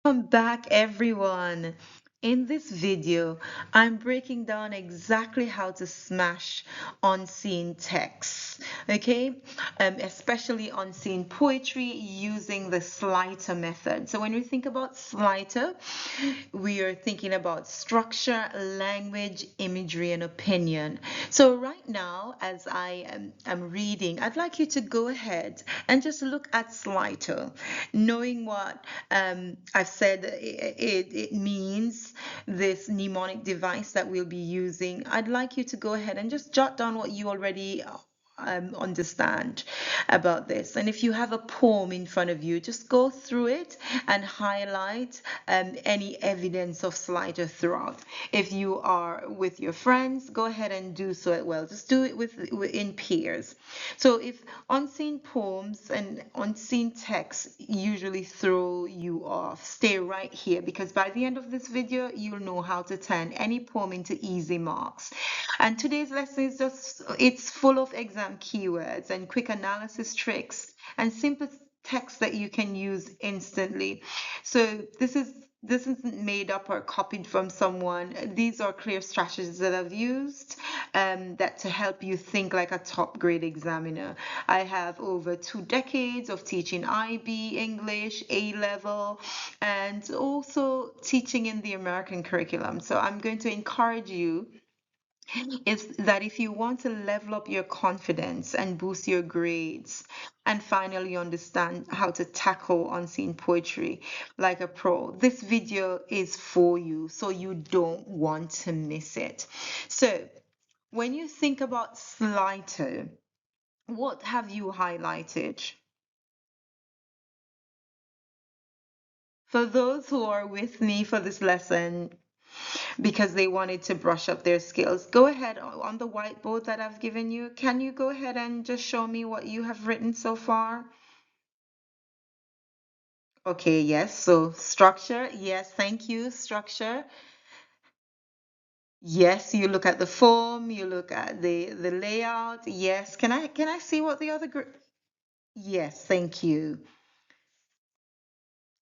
Welcome back, everyone. In this video, I'm breaking down exactly how to smash unseen texts, okay? Especially unseen poetry using the slider method. So when we think about slider, we are thinking about structure, language, imagery, and opinion. So right now, as I am reading, I'd like you to go ahead and just look at slider, knowing what I've said it means, this mnemonic device that we'll be using. I'd like you to go ahead and just jot down what you already understand about this. And if you have a poem in front of you, just go through it and highlight any evidence of slider throughout. If you are with your friends, go ahead and do so as well. Just do it in pairs. So if unseen poems and unseen texts usually throw you off, stay right here because by the end of this video, you'll know how to turn any poem into easy marks. And today's lesson is just, it's full of exam keywords and quick analysis tricks and simple text that you can use instantly. So this isn't made up or copied from someone. These are clear strategies that I've used that to help you think like a top grade examiner. I have over 2 decades of teaching IB English, A level, and also teaching in the American curriculum. So I'm going to encourage you is that if you want to level up your confidence and boost your grades and finally understand how to tackle unseen poetry like a pro, this video is for you, so you don't want to miss it. So, when you think about slighter, what have you highlighted? For those who are with me for this lesson, because they wanted to brush up their skills. Go ahead on the whiteboard that I've given you. Can you go ahead and just show me what you have written so far? Okay, yes. So structure. Yes, thank you. Structure. Yes, you look at the form, you look at the layout. Yes. Can I see what the other group? Yes, thank you.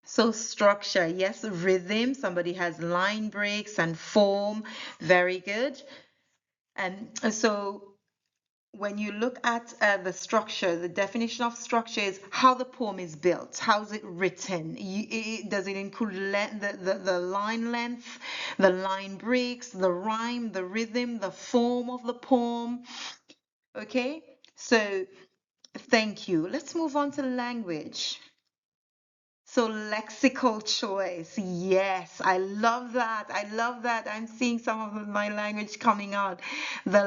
So structure, yes, rhythm. Somebody has line breaks and form. Very good. And so when you look at the structure, the definition of structure is how the poem is built. How's it written? Does it include the line length, the line breaks, the rhyme, the rhythm, the form of the poem? Okay, so thank you. Let's move on to language. So lexical choice. Yes, I love that. I love that. I'm seeing some of my language coming out. The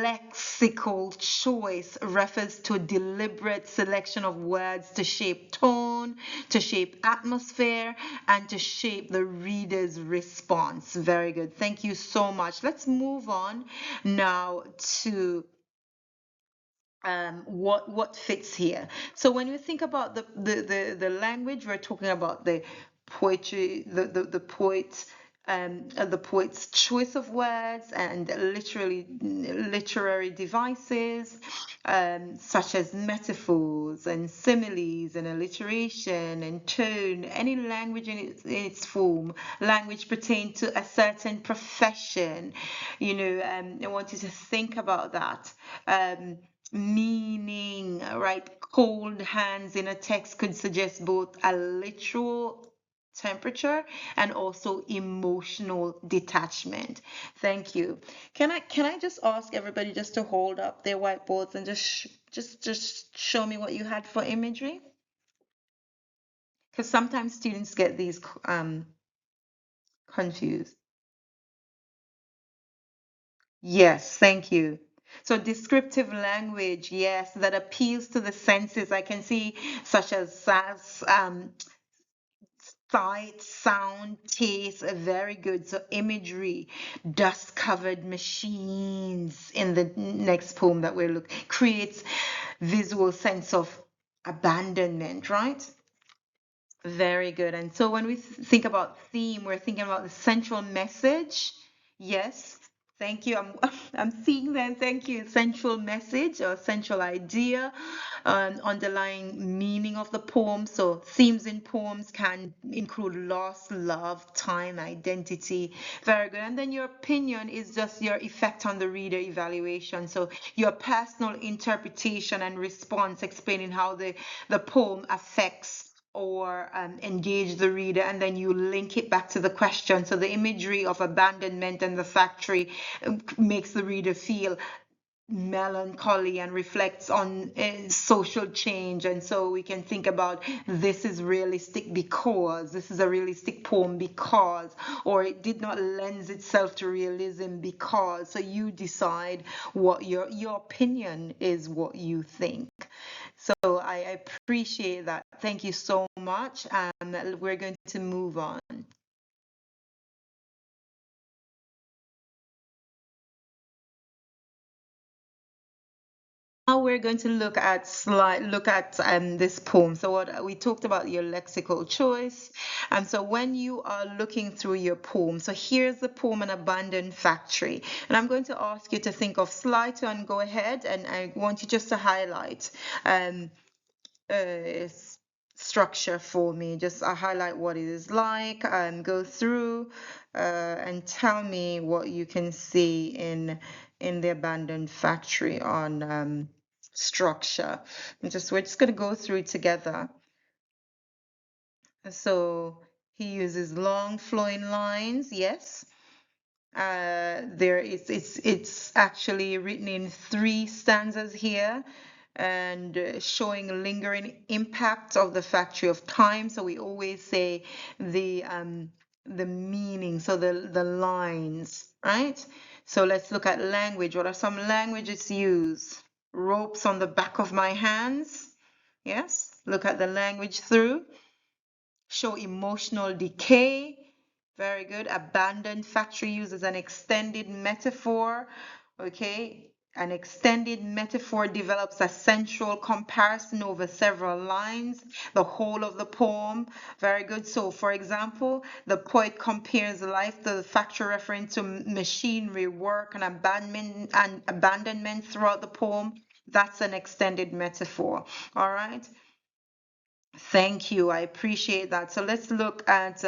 lexical choice refers to a deliberate selection of words to shape tone, to shape atmosphere, and to shape the reader's response. Very good. Thank you so much. Let's move on now to what fits here. So when we think about the language, we're talking about the poetry, the poet's choice of words and literally literary devices, such as metaphors and similes and alliteration and tone, any language in its form, language pertain to a certain profession. I want you to think about that. Meaning, right? Cold hands in a text could suggest both a literal temperature and also emotional detachment. Thank you. Can I just ask everybody just to hold up their whiteboards and just show me what you had for imagery? Because sometimes students get these confused. Yes, thank you. So descriptive language, yes, that appeals to the senses. I can see such as sight, sound, taste, very good. So imagery, dust-covered machines in the next poem that we're looking creates visual sense of abandonment, right? Very good. And so when we think about theme, we're thinking about the central message. Yes. Thank you. I'm seeing them. Thank you. Central message or central idea, underlying meaning of the poem. So themes in poems can include loss, love, time, identity. Very good. And then your opinion is just your effect on the reader evaluation. So your personal interpretation and response, explaining how the poem affects or engage the reader, and then you link it back to the question. So the imagery of abandonment and the factory makes the reader feel melancholy and reflects on social change. And so we can think about this is realistic because this is a realistic poem because, or it did not lend itself to realism because. So you decide what your opinion is, what you think. So I appreciate that. Thank you so much. We're going to move on. Now we're going to look at this poem. So what we talked about your lexical choice. And so when you are looking through your poem, so here's the poem An Abandoned Factory. And I'm going to ask you to think of slide and go ahead, and I want you just to highlight um, structure for me. Just highlight what it is like and go through and tell me what you can see in the abandoned factory on structure. We're just going to go through it together. So he uses long flowing lines, yes. It's actually written in three stanzas here, and showing lingering impact of the factory of time. So we always say the meaning, so the lines, right? So let's look at language. What are some languages used? Ropes on the back of my hands. Yes, look at the language through. Show emotional decay. Very good. Abandoned factory uses an extended metaphor. Okay. An extended metaphor develops a central comparison over several lines, the whole of the poem. Very good. So, for example, the poet compares life to the factory, referring to machinery, work, and abandonment throughout the poem. That's an extended metaphor. All right. Thank you. I appreciate that. So let's look at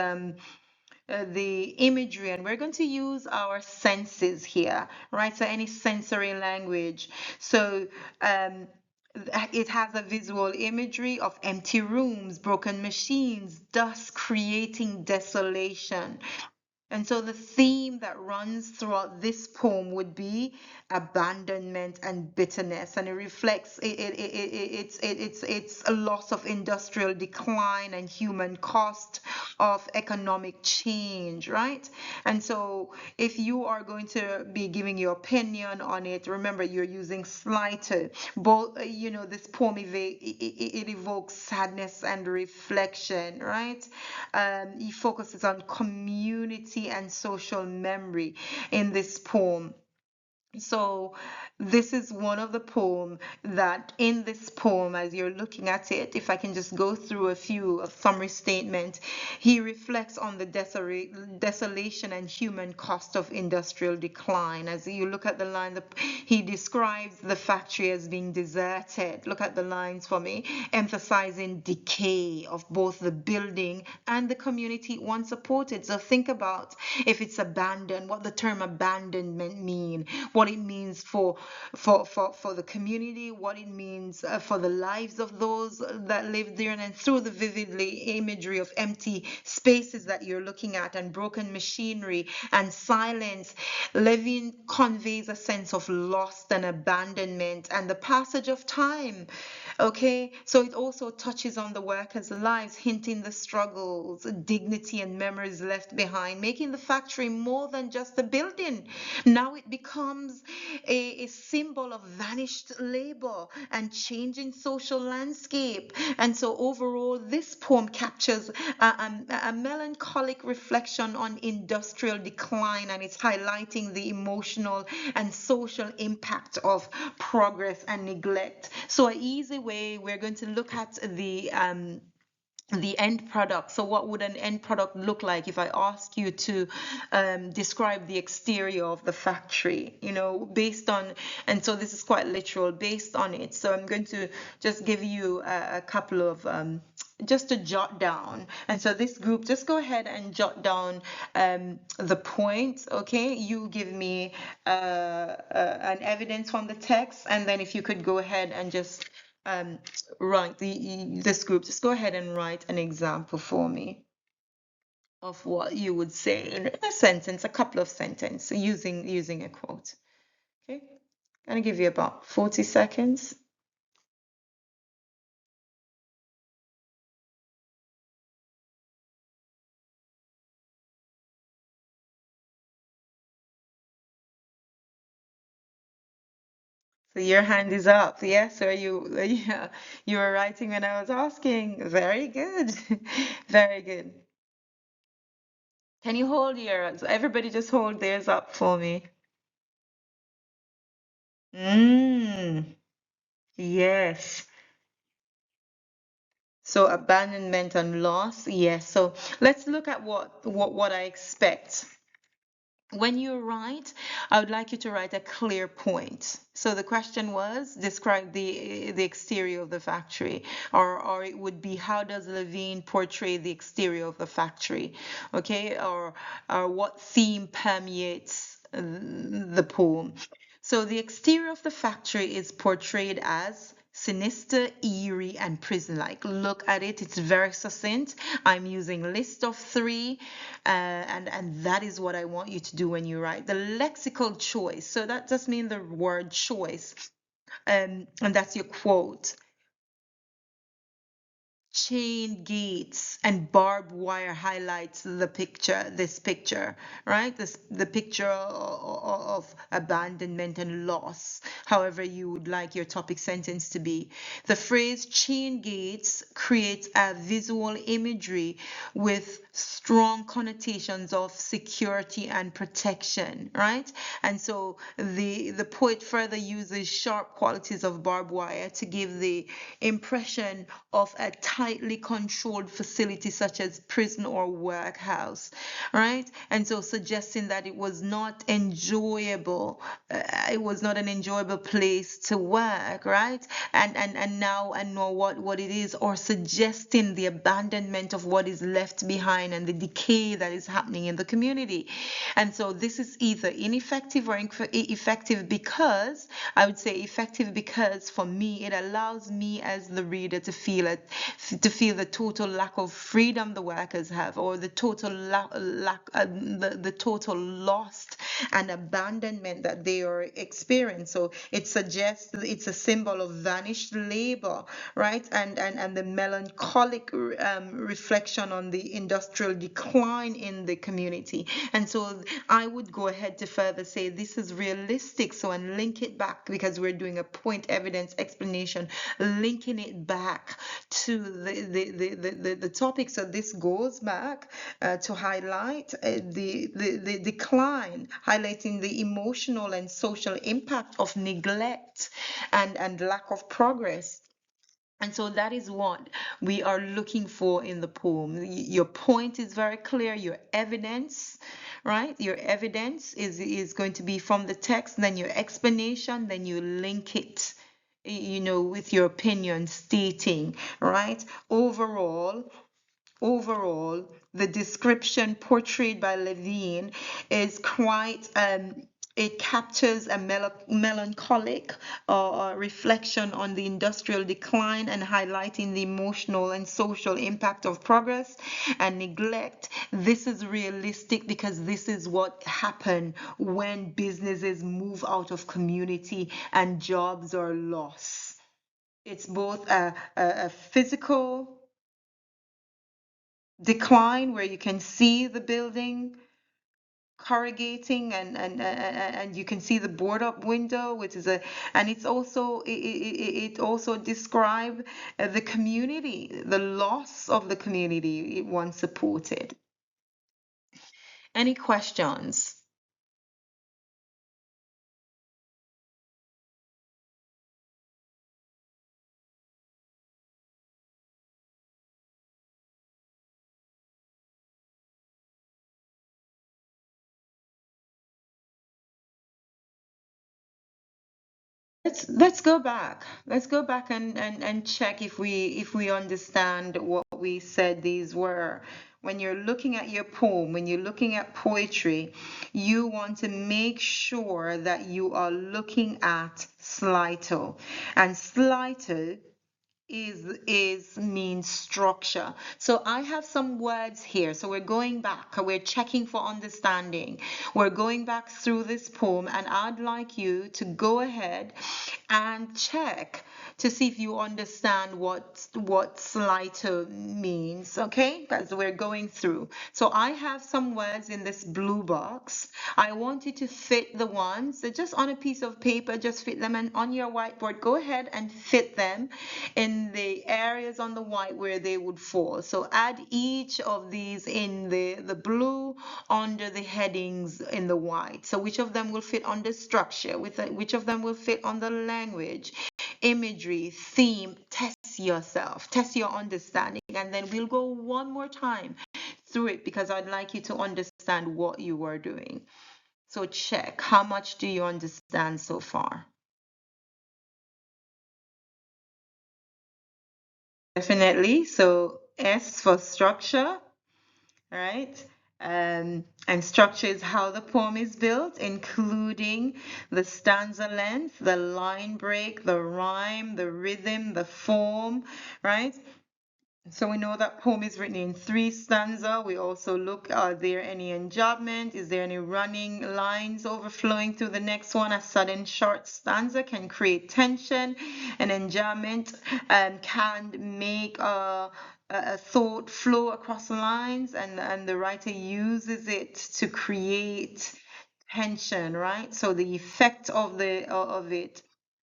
the imagery, and we're going to use our senses here, right? So any sensory language. So it has a visual imagery of empty rooms, broken machines, dust creating desolation. And so the theme that runs throughout this poem would be abandonment and bitterness, and it reflects it's a loss of industrial decline and human cost of economic change, right? And so if you are going to be giving your opinion on it, remember you're using slighted. Both, this poem it evokes sadness and reflection, right? He focuses on community and social memory in this poem. So this is one of the poem that in this poem, as you're looking at it, if I can just go through a few summary statements, he reflects on the desolation and human cost of industrial decline. As you look at the line, he describes the factory as being deserted. Look at the lines for me, emphasizing decay of both the building and the community it once supported. So think about if it's abandoned, what the term abandonment mean, what it means for the community, what it means for the lives of those that live there, and then through the vividly imagery of empty spaces that you're looking at and broken machinery and silence, Levin conveys a sense of loss and abandonment and the passage of time. Okay, so it also touches on the workers' lives, hinting the struggles, dignity, and memories left behind, making the factory more than just a building. Now it becomes a symbol of vanished labor and changing social landscape. And so overall, this poem captures a melancholic reflection on industrial decline, and it's highlighting the emotional and social impact of progress and neglect. So an easy way, we're going to look at the end product. So what would an end product look like if I ask you to describe the exterior of the factory, based on, and so this is quite literal, based on it. So I'm going to just give you a couple of, just to jot down. And so this group, just go ahead and jot down the points, okay? You give me an evidence from the text, and then if you could go ahead and just write this group, just go ahead and write an example for me of what you would say in a sentence, a couple of sentences using a quote. Okay, gonna give you about 40 seconds. So your hand is up, yes? Or yeah, you were writing when I was asking. Very good, very good. Can you hold yours? Everybody just hold theirs up for me. Yes. So abandonment and loss, yes. So let's look at what I expect. When you write, I would like you to write a clear point. So the question was, describe the exterior of the factory, or it would be, how does Levine portray the exterior of the factory? Okay, or what theme permeates the poem? So the exterior of the factory is portrayed as sinister, eerie, and prison-like. Look at it, it's very succinct. I'm using list of three, and that is what I want you to do when you write. The lexical choice, so that just means the word choice, and that's your quote. Chain gates and barbed wire highlights this picture, right? The picture of abandonment and loss, however you would like your topic sentence to be. The phrase chain gates creates a visual imagery with strong connotations of security and protection, right? And so the poet further uses sharp qualities of barbed wire to give the impression of a tightly controlled facility such as prison or workhouse, right? And so suggesting that it was not enjoyable, it was not an enjoyable place to work, right? And now and know what it is, or suggesting the abandonment of what is left behind and the decay that is happening in the community. And so this is either ineffective or effective, because I would say effective because for me it allows me as the reader to feel it, to feel the total lack of freedom the workers have, or the total lack, the total lost and abandonment that they are experiencing. So it suggests it's a symbol of vanished labor, right? And the melancholic reflection on the industrial decline in the community. And so I would go ahead to further say this is realistic. So, and link it back, because we're doing a point evidence explanation, linking it back to the topic. So this goes back to highlight the decline, highlighting the emotional and social impact of neglect and lack of progress. And so that is what we are looking for in the poem. Your point is very clear, your evidence, right? Your evidence is going to be from the text, then your explanation, then you link it, with your opinion stating, right? Overall, the description portrayed by Levine is quite, it captures a melancholic reflection on the industrial decline and highlighting the emotional and social impact of progress and neglect. This is realistic because this is what happens when businesses move out of community and jobs are lost. It's both a physical decline where you can see the building corrugating, and you can see the board up window, which is a, and it's also it also describe the community, the loss of the community it once supported. Any questions? Let's go back. Let's go back and check if we understand what we said these were. When you're looking at your poem, when you're looking at poetry, you want to make sure that you are looking at slighto. And slighto is means structure. So I have some words here. So we're going back, we're checking for understanding. We're going back through this poem, and I'd like you to go ahead and check to see if you understand what slighter means, okay? As we're going through. So I have some words in this blue box. I want you to fit the ones, so just on a piece of paper, just fit them, and on your whiteboard, go ahead and fit them in the areas on the white where they would fall. So add each of these in the blue under the headings in the white. So which of them will fit on the structure, which of them will fit on the language, imagery, theme. Test yourself, test your understanding, and then we'll go one more time through it because I'd like you to understand what you are doing. So check, how much do you understand so far? Definitely. So S for structure, right? And structure is how the poem is built, including the stanza length, the line break, the rhyme, the rhythm, the form, right? So we know that poem is written in three stanza. We also look, are there any enjambment? Is there any running lines overflowing through the next one? A sudden short stanza can create tension. An enjambment can make a thought flow across the lines, and the writer uses it to create tension, right? So the effect of it.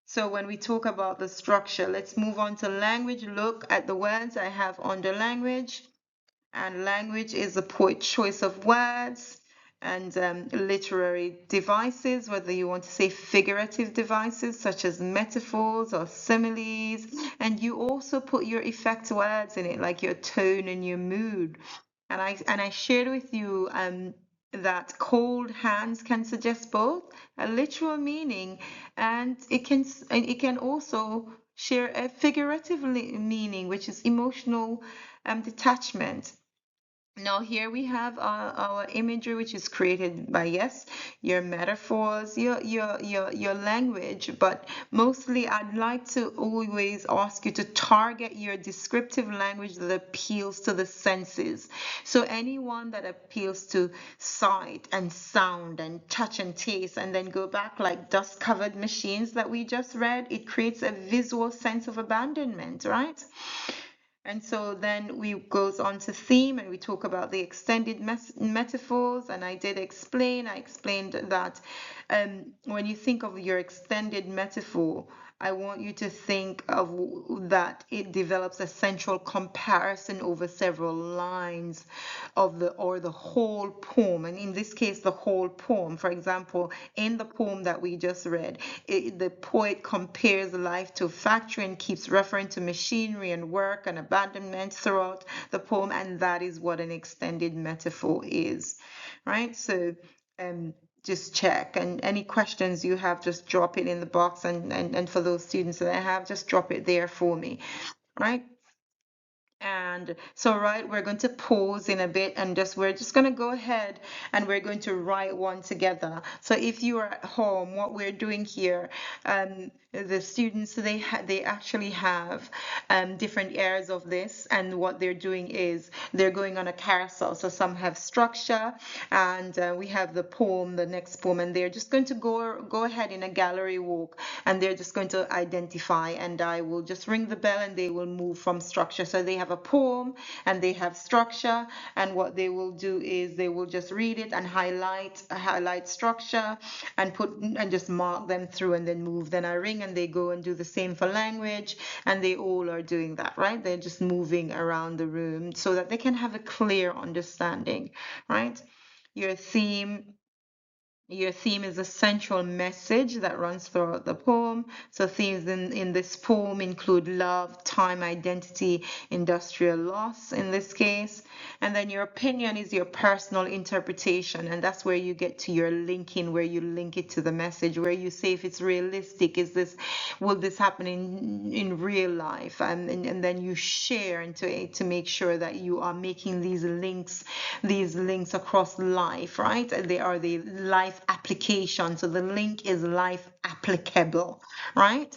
So when we talk about the structure, let's move on to language. Look at the words I have under language. And language is the poet's choice of words and literary devices, whether you want to say figurative devices such as metaphors or similes. And you also put your effect words in it, like your tone and your mood. And I shared with you that cold hands can suggest both a literal meaning, and it can also share a figurative meaning, which is emotional detachment. Now here we have our imagery, which is created by, yes, your metaphors, your language, but mostly I'd like to always ask you to target your descriptive language that appeals to the senses. So anyone that appeals to sight and sound and touch and taste, and then go back like dust-covered machines that we just read, it creates a visual sense of abandonment, right? And so then we goes on to theme, and we talk about the extended metaphors. And I explained that when you think of your extended metaphor, I want you to think of that it develops a central comparison over several lines of the whole poem. And in this case, the whole poem. For example, in the poem that we just read, the poet compares life to a factory and keeps referring to machinery and work and abandonment throughout the poem. And that is what an extended metaphor is, right? So just check, and any questions you have, just drop it in the box, and for those students that I have, just drop it there for me, right? And so, right, we're going to pause in a bit, and we're just going to go ahead and we're going to write one together. So if you are at home, what we're doing here, the students, they actually have different areas of this, and what they're doing is they're going on a carousel. So some have structure, and we have the poem, the next poem, and they're just going to go ahead in a gallery walk, and they're just going to identify, and I will just ring the bell, and they will move from structure. So they have a poem and they have structure, and what they will do is they will just read it and highlight structure and just mark them through, and then move. Then I ring, and they go and do the same for language, and they all are doing that, right? They're just moving around the room so that they can have a clear understanding, right? Your theme, Your theme is a central message that runs throughout the poem. So themes in this poem include love, time, identity, industrial loss in this case. And then your opinion is your personal interpretation. And that's where you get to your linking, where you link it to the message, where you say if it's realistic, will this happen in real life? And then you share into it to make sure that you are making these links across life, right? They are the life application. So the link is life applicable, right?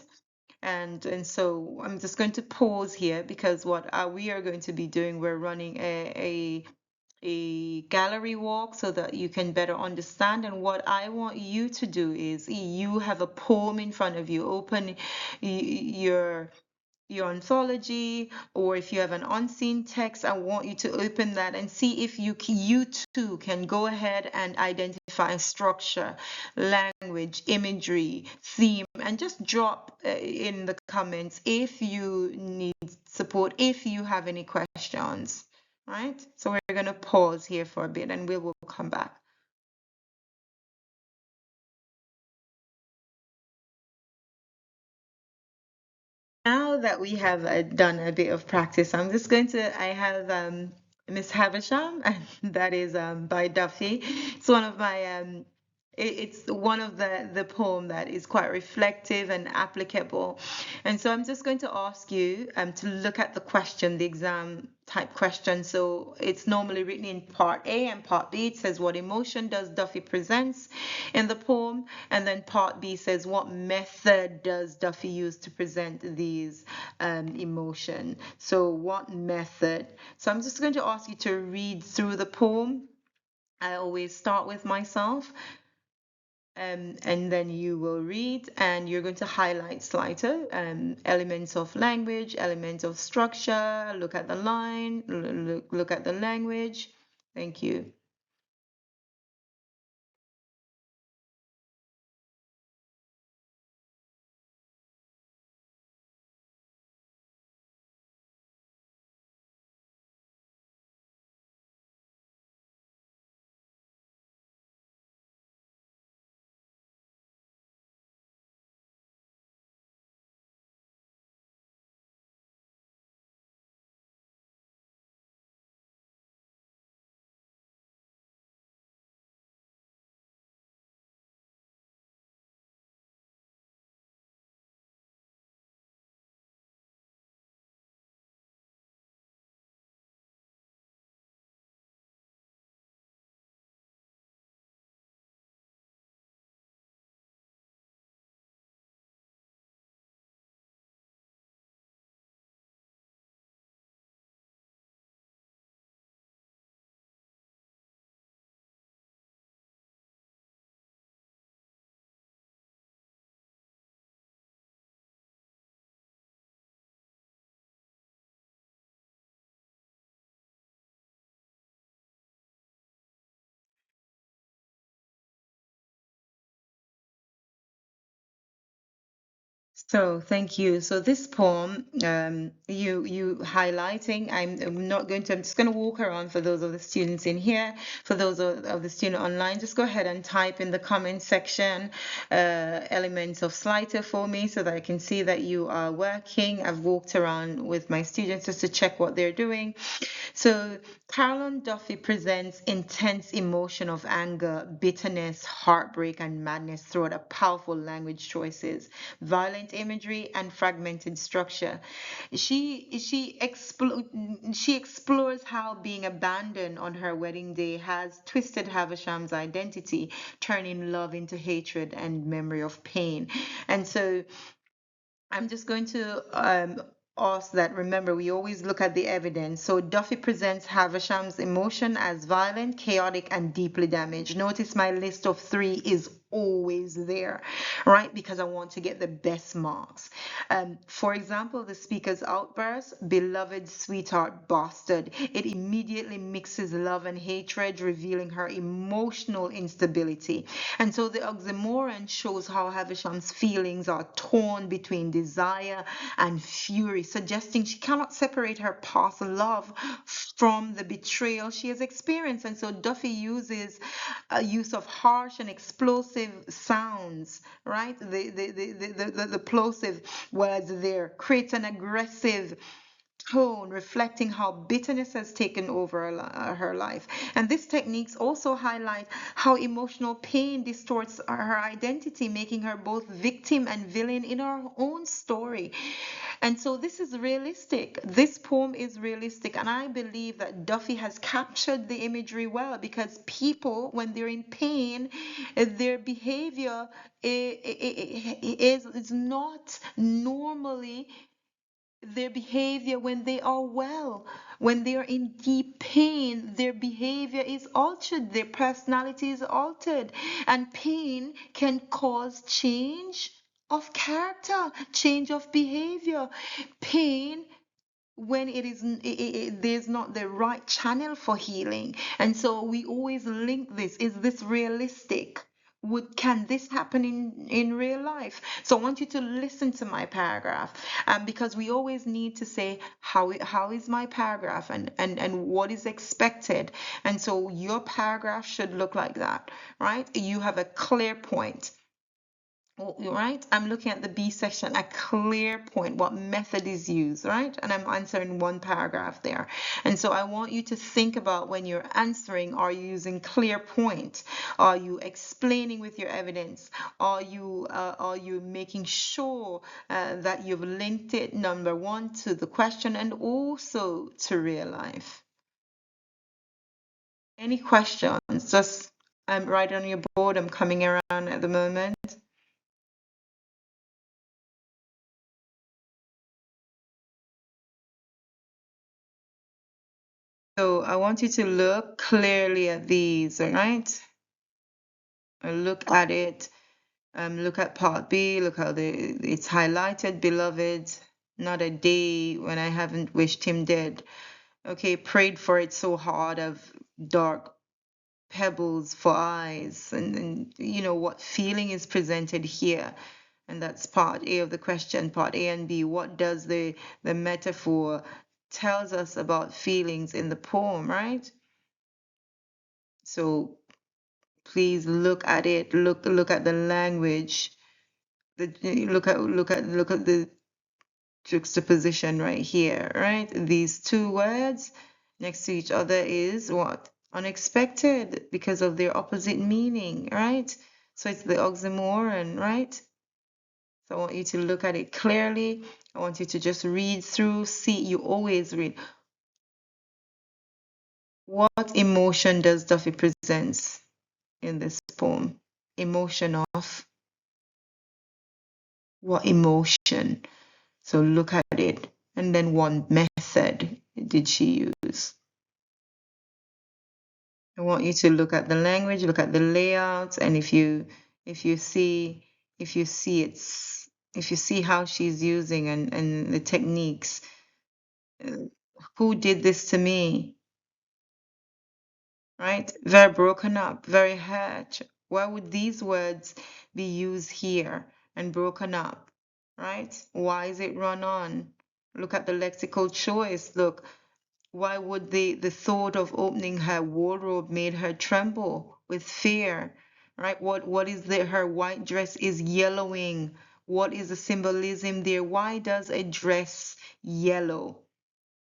And so I'm just going to pause here because what we are going to be doing, we're running a gallery walk so that you can better understand. And what I want you to do is you have a poem in front of you. Open your anthology, or if you have an unseen text, I want you to open that and see if you too can go ahead and identify structure, language, imagery, theme, and just drop in the comments if you need support, if you have any questions. Right? So we're going to pause here for a bit and we will come back. Now that we have done a bit of practice, I have Miss Havisham, and that is by Duffy. It's one of my, it's one of the poem that is quite reflective and applicable. And so I'm just going to ask you to look at the question, the exam type question. So it's normally written in part A and part B. It says, what emotion does Duffy presents in the poem? And then part B says, what method does Duffy use to present these emotion? So what method? So I'm just going to ask you to read through the poem. I always start with myself. And then you will read and you're going to highlight slighter, elements of language, elements of structure, look at the line, look at the language. Thank you. So thank you. So this poem, you highlighting. I'm not going to. I'm just going to walk around for those of the students in here. For those of the student online, just go ahead and type in the comment section elements of slighter for me so that I can see that you are working. I've walked around with my students just to check what they're doing. So Carolyn Duffy presents intense emotion of anger, bitterness, heartbreak, and madness throughout a powerful language choices, violent imagery, and fragmented structure. She explores how being abandoned on her wedding day has twisted Havisham's identity, turning love into hatred and memory of pain. And so I'm just going to ask that. Remember, we always look at the evidence. So Duffy presents Havisham's emotion as violent, chaotic, and deeply damaged. Notice my list of three is always there, right? Because I want to get the best marks. For example, the speaker's outburst, beloved sweetheart bastard. It immediately mixes love and hatred, revealing her emotional instability. And so the oxymoron shows how Havisham's feelings are torn between desire and fury, suggesting she cannot separate her past love from the betrayal she has experienced. And so Duffy uses a use of harsh and explosive sounds, right? The plosive words there creates an aggressive tone reflecting how bitterness has taken over her life. And these techniques also highlight how emotional pain distorts her identity, making her both victim and villain in her own story. And so this is realistic. This poem is realistic. And I believe that Duffy has captured the imagery well, because people, when they're in pain, their behavior is not normally their behavior when they are well. When they are in deep pain, their behavior is altered, their personality is altered, and pain can cause change of character, change of behavior. Pain, when there's not the right channel for healing. And so we always link this. Is this realistic? Can this happen in real life? So I want you to listen to my paragraph, because we always need to say how is my paragraph, and what is expected. And so your paragraph should look like that, right? You have a clear point. Right, I'm looking at the B section, a clear point, what method is used, right? And I'm answering one paragraph there. And so I want you to think about, when you're answering, are you using clear point? Are you explaining with your evidence? Are you making sure that you've linked it, number one, to the question and also to real life? Any questions? Just I'm right on your board. I'm coming around at the moment. So I want you to look clearly at these, all right? Look at it. Look at part B. Look how it's highlighted. Beloved, not a day when I haven't wished him dead. Okay, prayed for it so hard. Of dark pebbles for eyes, and you know what feeling is presented here. And that's part A of the question, part A and B. What does the metaphor tells us about feelings in the poem, right? So please look at it. Look at the language. Look at the juxtaposition right here, right? These two words next to each other is what? Unexpected, because of their opposite meaning, right? So it's the oxymoron, right? So I want you to look at it clearly. I want you to just read through. See, you always read. What emotion does Duffy presents in this poem? Emotion of what emotion? So look at it. And then what method did she use? I want you to look at the language, look at the layout, and if you see how she's using and the techniques, who did this to me? Right? Very broken up, very hurt. Why would these words be used here and broken up? Right? Why is it run on? Look at the lexical choice. Look, why would the thought of opening her wardrobe made her tremble with fear? Right? What is her white dress is yellowing? What is the symbolism there? Why does a dress yellow?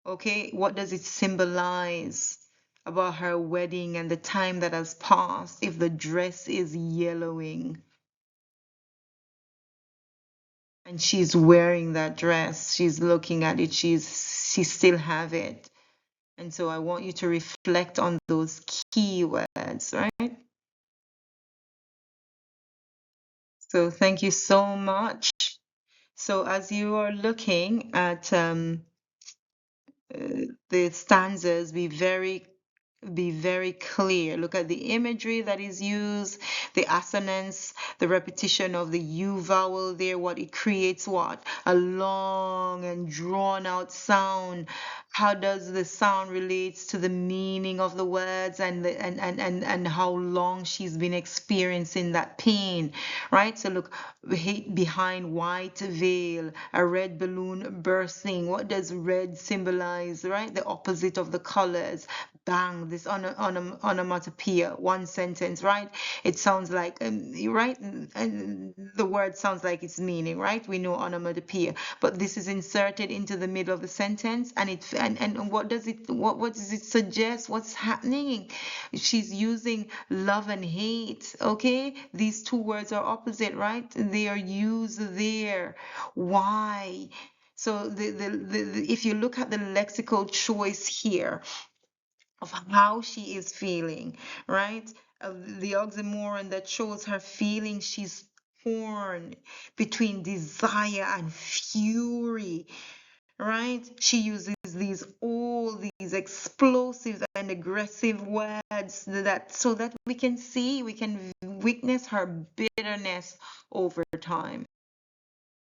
Okay, what does it symbolize about her wedding and the time that has passed if the dress is yellowing? And she's wearing that dress, she's looking at it, she still have it. And so I want you to reflect on those key words, right? So thank you so much. So as you are looking at the stanzas, be very Be very clear. Look at the imagery that is used, the assonance, the repetition of the U vowel there, what it creates, what? A long and drawn out sound. How does the sound relates to the meaning of the words and and how long she's been experiencing that pain, right? So look, behind white veil, a red balloon bursting. What does red symbolize, right? The opposite of the colors. Bang, this onomatopoeia, one sentence, right? It sounds like, right? And the word sounds like its meaning, right? We know onomatopoeia, but this is inserted into the middle of the sentence, and what does it suggest? What's happening? She's using love and hate, okay? These two words are opposite, right? They are used there. Why? So if you look at the lexical choice here, of how she is feeling, right? The oxymoron that shows her feeling, she's torn between desire and fury, right? She uses all these explosive and aggressive words that so that we can witness her bitterness over time.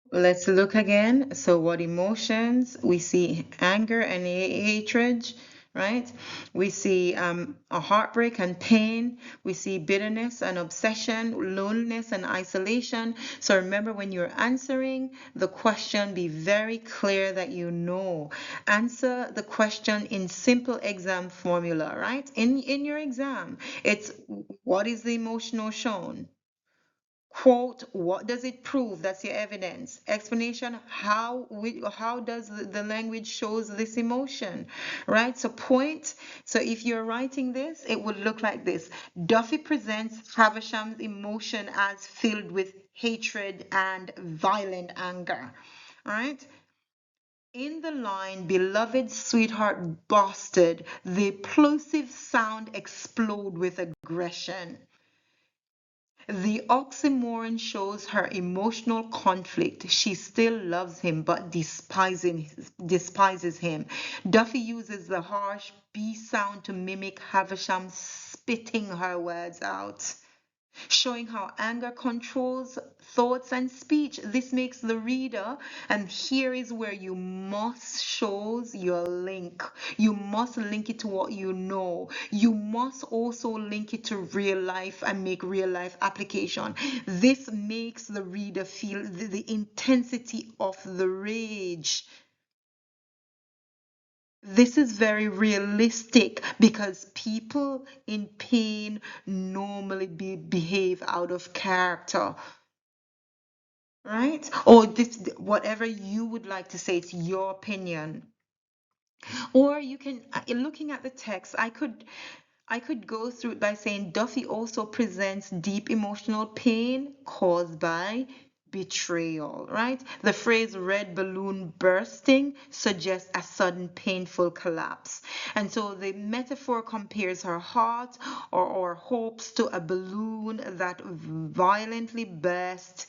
Let's look again. So what emotions? We see anger and hatred, right? We see a heartbreak and pain. We see bitterness and obsession, loneliness and isolation. So remember, when you're answering the question, be very clear that you know. Answer the question in simple exam formula, right? In your exam, it's what is the emotional shown? Quote, what does it prove? That's your evidence. Explanation, how does the language shows this emotion, right? So point, so if you're writing this, it would look like this. Duffy presents Havisham's emotion as filled with hatred and violent anger, all right? In the line, beloved sweetheart bastard, the plosive sound explode with aggression. The oxymoron shows her emotional conflict. She still loves him but despises him. Duffy uses the harsh B sound to mimic Havisham spitting her words out, showing how anger controls thoughts and speech. This makes the reader, and here is where you must shows your link. You must link it to what you know. You must also link it to real life and make real life application. This makes the reader feel the intensity of the rage. This is very realistic because people in pain normally behave out of character, right? Or this, whatever you would like to say, it's your opinion. Or you can, looking at the text, I could go through it by saying Duffy also presents deep emotional pain caused by betrayal, right? The phrase red balloon bursting suggests a sudden painful collapse. And so the metaphor compares her heart or hopes to a balloon that violently burst,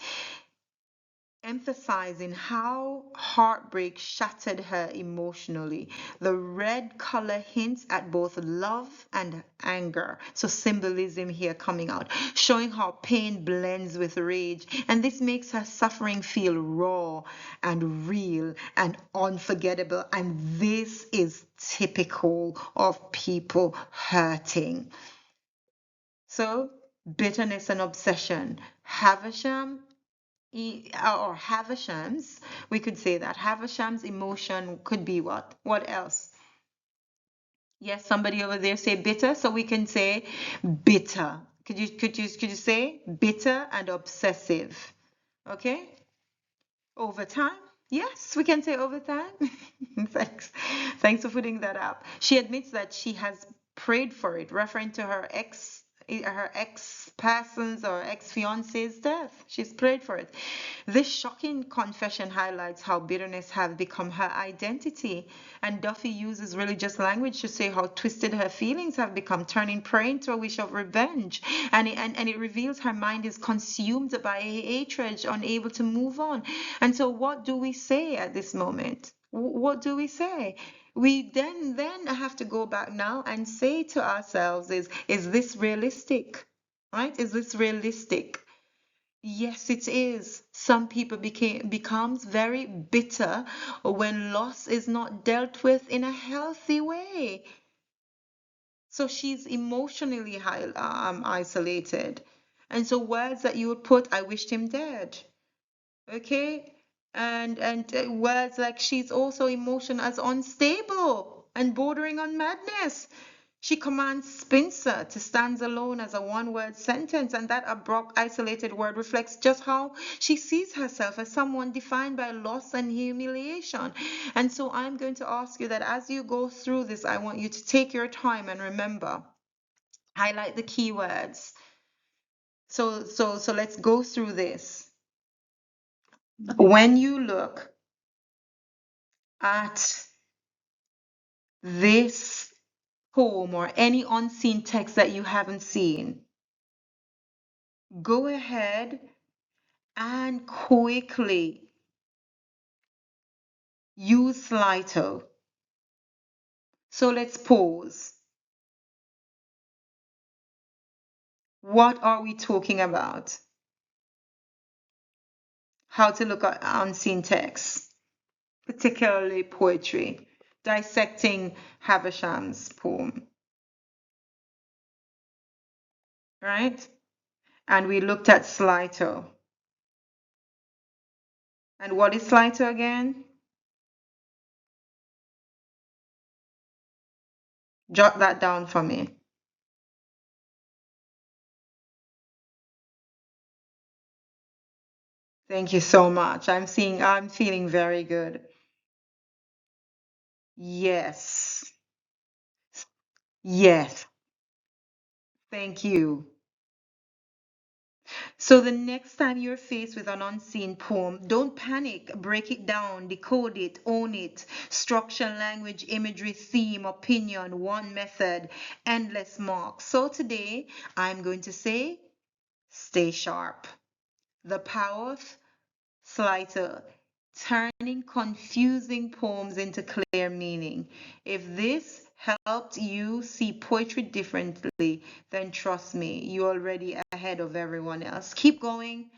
emphasizing how heartbreak shattered her emotionally. The red color hints at both love and anger. So symbolism here coming out, showing how pain blends with rage. And this makes her suffering feel raw and real and unforgettable. And this is typical of people hurting. So bitterness and obsession. Havisham or Havisham's, we could say that Havisham's emotion could be what? What else? Yes, somebody over there say bitter, so we can say bitter. Could you say bitter and obsessive? Okay? Over time? Yes, we can say over time. Thanks. Thanks for putting that up. She admits that she has prayed for it, referring to her ex person's or ex fiance's death. She's prayed for it. This shocking confession highlights how bitterness has become her identity. And Duffy uses religious language to say how twisted her feelings have become, turning prayer into a wish of revenge. And it reveals her mind is consumed by hatred, unable to move on. And so, what do we say at this moment? What do we say? We then have to go back now and say to ourselves, is this realistic? Right? Is this realistic? Yes, it is. Some people becomes very bitter when loss is not dealt with in a healthy way. So she's emotionally isolated. And so words that you would put, I wished him dead. Okay? And words like she's also emotional as unstable and bordering on madness. She commands Spencer to stand alone as a one-word sentence, and that abrupt, isolated word reflects just how she sees herself as someone defined by loss and humiliation. And so I'm going to ask you that as you go through this, I want you to take your time and remember, highlight the keywords. So let's go through this. When you look at this poem or any unseen text that you haven't seen, go ahead and quickly use Slido. So let's pause. What are we talking about? How to look at unseen texts, particularly poetry, dissecting Havisham's poem, right? And we looked at Slido. And what is Slido again? Jot that down for me. Thank you so much. I'm feeling very good. Yes. Yes. Thank you. So the next time you're faced with an unseen poem, don't panic. Break it down, decode it, own it. Structure, language, imagery, theme, opinion, one method, endless marks. So today I'm going to say, stay sharp. The power of Slider, turning confusing poems into clear meaning. If this helped you see poetry differently, then trust me, you're already ahead of everyone else. Keep going.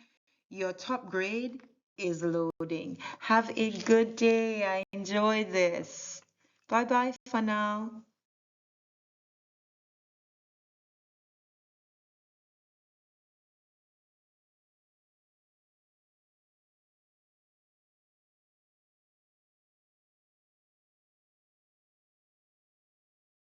Your top grade is loading. Have a good day. I enjoyed this. Bye bye for now.